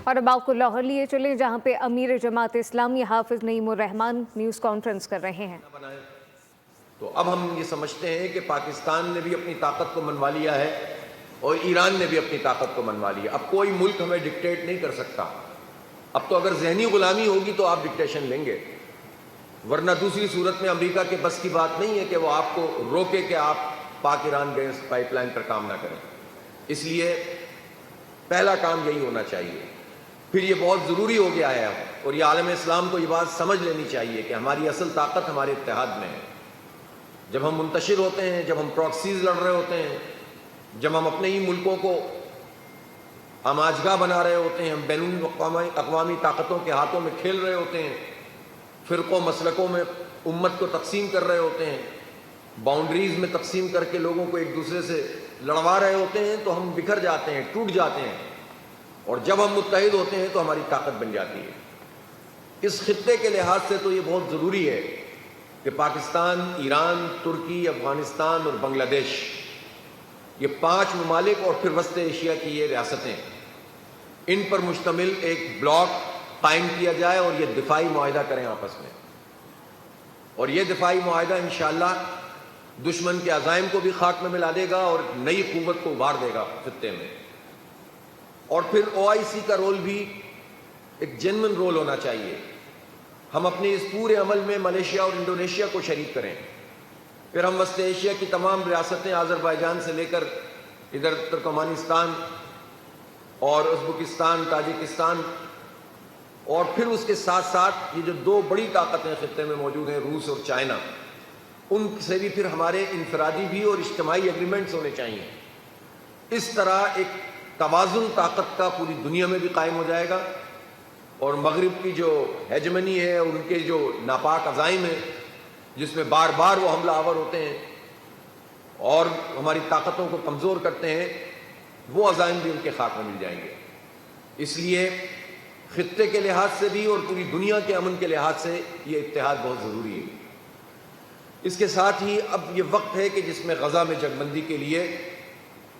اور اب آپ کو لاہور لیے چلیں جہاں پہ امیر جماعت اسلامی حافظ نعیم الرحمان نیوز کانفرنس کر رہے ہیں۔ تو اب ہم یہ سمجھتے ہیں کہ پاکستان نے بھی اپنی طاقت کو منوا لیا ہے اور ایران نے بھی اپنی طاقت کو منوا لیا۔ اب کوئی ملک ہمیں ڈکٹیٹ نہیں کر سکتا۔ اب تو اگر ذہنی غلامی ہوگی تو آپ ڈکٹیشن لیں گے، ورنہ دوسری صورت میں امریکہ کے بس کی بات نہیں ہے کہ وہ آپ کو روکے کہ آپ پاک ایران گیس پائپ لائن پر کام نہ کریں۔ اس لیے پہلا کام یہی ہونا چاہیے۔ پھر یہ بہت ضروری ہو گیا ہے اب، اور یہ عالم اسلام کو یہ بات سمجھ لینی چاہیے کہ ہماری اصل طاقت ہمارے اتحاد میں ہے۔ جب ہم منتشر ہوتے ہیں، جب ہم پراکسیز لڑ رہے ہوتے ہیں، جب ہم اپنے ہی ملکوں کو آماجگاہ بنا رہے ہوتے ہیں، ہم بین الاقوامی طاقتوں کے ہاتھوں میں کھیل رہے ہوتے ہیں، فرقوں مسلکوں میں امت کو تقسیم کر رہے ہوتے ہیں، باؤنڈریز میں تقسیم کر کے لوگوں کو ایک دوسرے سے لڑوا رہے ہوتے ہیں، تو ہم بکھر جاتے ہیں، ٹوٹ جاتے ہیں، اور جب ہم متحد ہوتے ہیں تو ہماری طاقت بن جاتی ہے۔ اس خطے کے لحاظ سے تو یہ بہت ضروری ہے کہ پاکستان، ایران، ترکی، افغانستان اور بنگلہ دیش، یہ 5 ممالک اور پھر وسط ایشیا کی یہ ریاستیں، ان پر مشتمل ایک بلاک قائم کیا جائے اور یہ دفاعی معاہدہ کریں آپس میں۔ اور یہ دفاعی معاہدہ انشاءاللہ دشمن کے عزائم کو بھی خاک میں ملا دے گا اور نئی قوت کو ابھار دے گا خطے میں۔ اور پھر OIC کا رول بھی ایک جینوئن رول ہونا چاہیے۔ ہم اپنے اس پورے عمل میں ملیشیا اور انڈونیشیا کو شریک کریں۔ پھر ہم وسط ایشیا کی تمام ریاستیں، آذربائیجان سے لے کر ادھر ترکمانستان اور ازبکستان، تاجکستان، اور پھر اس کے ساتھ ساتھ یہ جو 2 بڑی طاقتیں خطے میں موجود ہیں، روس اور چائنا، ان سے بھی پھر ہمارے انفرادی بھی اور اجتماعی ایگریمنٹس ہونے چاہیے۔ اس طرح ایک توازن طاقت کا پوری دنیا میں بھی قائم ہو جائے گا، اور مغرب کی جو ہیجمنی ہے، ان کے جو ناپاک عزائم ہیں جس میں بار بار وہ حملہ آور ہوتے ہیں اور ہماری طاقتوں کو کمزور کرتے ہیں، وہ عزائم بھی ان کے خاک میں مل جائیں گے۔ اس لیے خطے کے لحاظ سے بھی اور پوری دنیا کے امن کے لحاظ سے یہ اتحاد بہت ضروری ہے۔ اس کے ساتھ ہی اب یہ وقت ہے کہ جس میں غزہ میں جنگ بندی کے لیے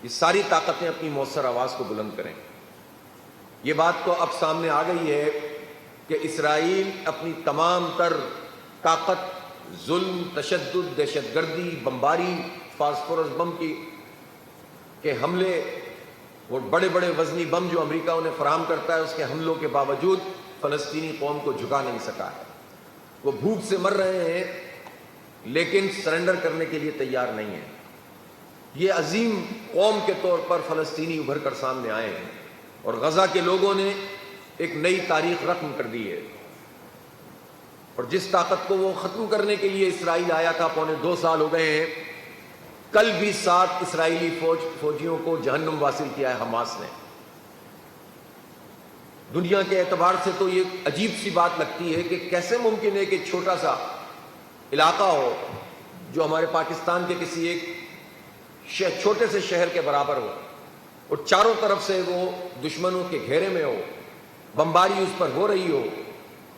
یہ ساری طاقتیں اپنی مؤثر آواز کو بلند کریں۔ یہ بات تو اب سامنے آ گئی ہے کہ اسرائیل اپنی تمام تر طاقت، ظلم، تشدد، دہشت گردی، بمباری، فاسفورس بم کے حملے اور بڑے بڑے وزنی بم جو امریکہ انہیں فراہم کرتا ہے، اس کے حملوں کے باوجود فلسطینی قوم کو جھکا نہیں سکا ہے۔ وہ بھوک سے مر رہے ہیں لیکن سرنڈر کرنے کے لیے تیار نہیں ہیں۔ یہ عظیم قوم کے طور پر فلسطینی ابھر کر سامنے آئے ہیں، اور غزہ کے لوگوں نے ایک نئی تاریخ رقم کر دی ہے۔ اور جس طاقت کو وہ ختم کرنے کے لیے اسرائیل آیا تھا، 2.25 سال ہو گئے ہیں، کل بھی 7 اسرائیلی فوجیوں کو جہنم واصل کیا ہے حماس نے۔ دنیا کے اعتبار سے تو یہ عجیب سی بات لگتی ہے کہ کیسے ممکن ہے کہ چھوٹا سا علاقہ ہو جو ہمارے پاکستان کے کسی ایک چھوٹے سے شہر کے برابر ہو، اور چاروں طرف سے وہ دشمنوں کے گھیرے میں ہو، بمباری اس پر ہو رہی ہو،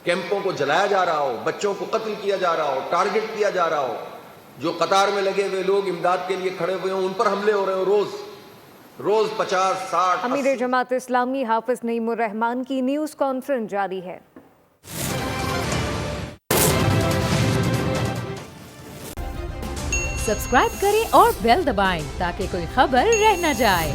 کیمپوں کو جلایا جا رہا ہو، بچوں کو قتل کیا جا رہا ہو، ٹارگٹ کیا جا رہا ہو، جو قطار میں لگے ہوئے لوگ امداد کے لیے کھڑے ہوئے ہوں ان پر حملے ہو رہے ہوں، روز 50، 60، امیر جماعت اسلامی حافظ نعیم الرحمان کی نیوز کانفرنس جاری ہے۔ سبسکرائب کریں اور بیل دبائیں تاکہ کوئی خبر رہ نہ جائے۔